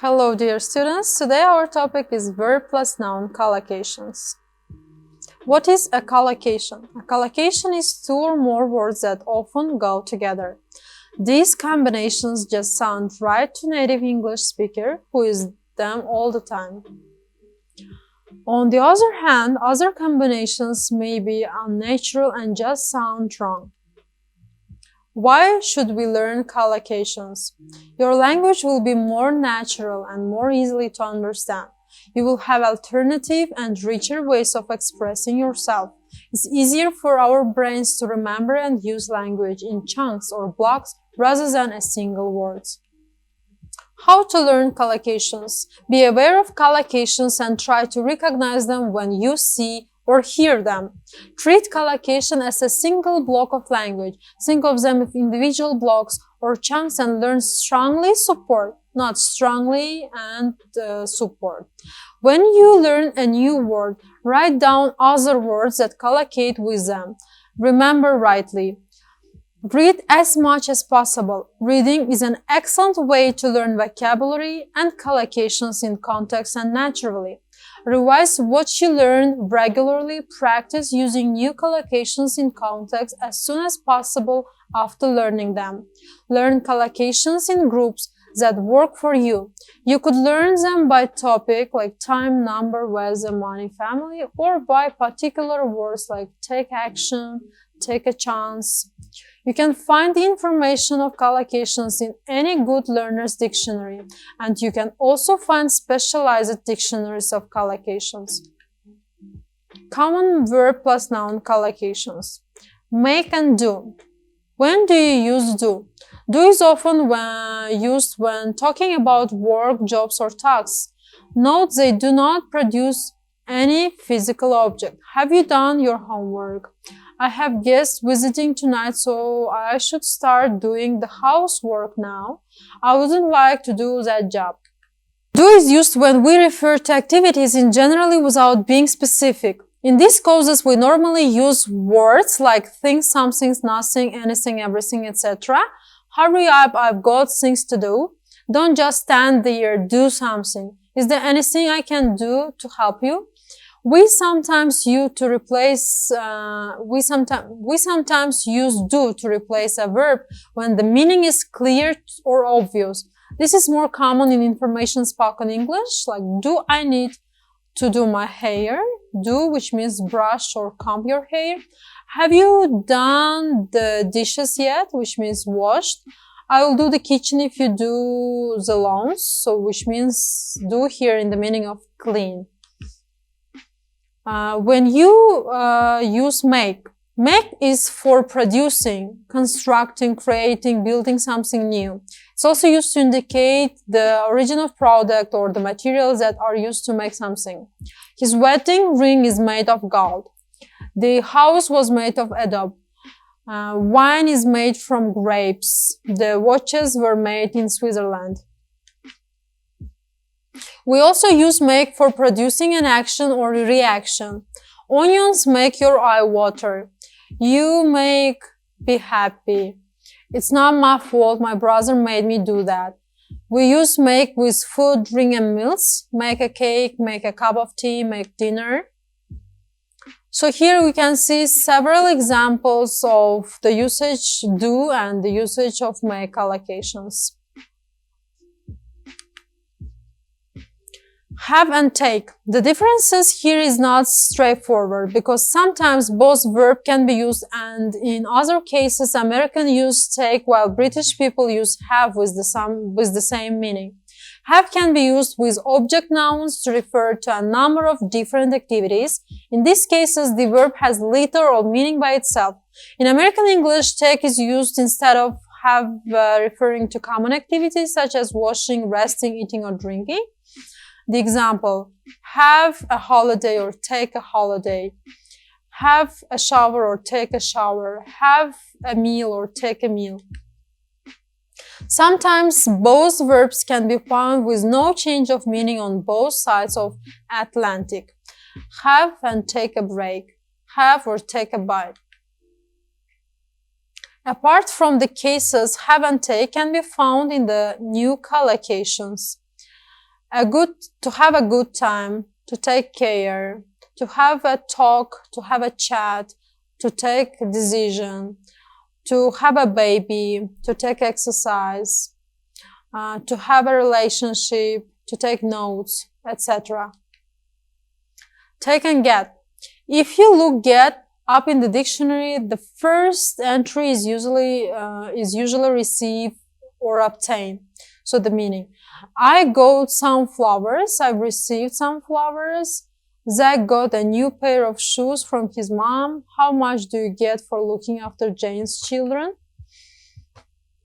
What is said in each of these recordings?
Hello dear students, today our topic is verb plus noun collocations. What is a collocation? A collocation is two or more words that often go together. These combinations just sound right to native English speaker who uses them all the time. On the other hand, other combinations may be unnatural and just sound wrong. Why should we learn collocations? Your language will be more natural and more easily to understand. You will have alternative and richer ways of expressing yourself. It's easier for our brains to remember and use language in chunks or blocks rather than a single word. How to learn collocations? Be aware of collocations and try to recognize them when you see or hear them. Treat collocation as a single block of language. Think of them as individual blocks or chunks and learn strongly support, not strongly and support. When you learn a new word, write down other words that collocate with them. Remember rightly. Read as much as possible. Reading is an excellent way to learn vocabulary and collocations in context and naturally. Revise what you learn regularly. Practice using new collocations in context as soon as possible after learning them. Learn collocations in groups that work for you. You could learn them by topic like time, number, weather, money, family, or by particular words like take action, take a chance. You can find the information of collocations in any good learner's dictionary, and you can also find specialized dictionaries of collocations. Common verb plus noun collocations. Make and do. When do you use do? Do is often used when talking about work, jobs, or tasks. Note they do not produce any physical object. Have you done your homework? I have guests visiting tonight, so I should start doing the housework now. I wouldn't like to do that job. Do is used when we refer to activities in generally without being specific. In these cases, we normally use words like things, something, nothing, anything, everything, etc. Hurry up, I've got things to do. Don't just stand there, do something. Is there anything I can do to help you? We sometimes use do to replace a verb when the meaning is clear or obvious. This is more common in information spoken English, like do I need to do my hair? Do, which means brush or comb your hair. Have you done the dishes yet? Which means washed. I will do the kitchen if you do the lawns, so which means do here in the meaning of clean. When you use make is for producing, constructing, creating, building something new. It's also used to indicate the origin of product or the materials that are used to make something. His wedding ring is made of gold. The house was made of adobe. Wine is made from grapes. The watches were made in Switzerland. We also use make for producing an action or reaction. Onions make your eye water. You make be happy. It's not my fault, my brother made me do that. We use make with food, drink and meals. Make a cake, make a cup of tea, make dinner. So here we can see several examples of the usage do and the usage of make collocations. Have and take. The differences here is not straightforward because sometimes both verbs can be used and in other cases Americans use take while British people use have with the same meaning. Have can be used with object nouns to refer to a number of different activities. In these cases, the verb has literal or meaning by itself. In American English, take is used instead of have referring to common activities such as washing, resting, eating, or drinking. The example, have a holiday or take a holiday, have a shower or take a shower, have a meal or take a meal. Sometimes both verbs can be found with no change of meaning on both sides of Atlantic. Have and take a break, have or take a bite. Apart from the cases have and take can be found in the new collocations. to have a good time, to take care, to have a talk, to have a chat, to take a decision, to have a baby, to take exercise, to have a relationship, to take notes, etc. Take and get. If you look get up in the dictionary, the first entry is usually receive or obtain. So the meaning: I got some flowers, I've received some flowers. Zach got a new pair of shoes from his mom. How much do you get for looking after Jane's children?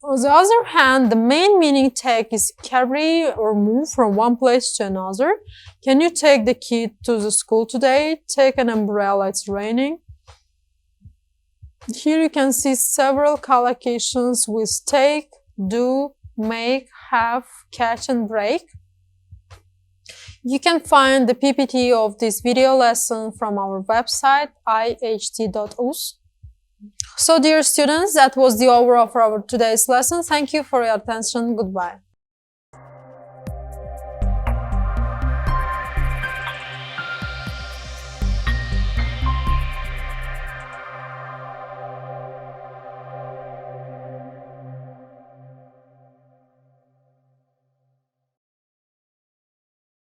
On the other hand, the main meaning take is carry or move from one place to another. Can you take the kid to the school today? Take an umbrella, it's raining. Here you can see several collocations with take, do, make, have, catch, and break. You can find the PPT of this video lesson from our website, iht.us. So dear students, that was the overall of our today's lesson. Thank you for your attention. Goodbye.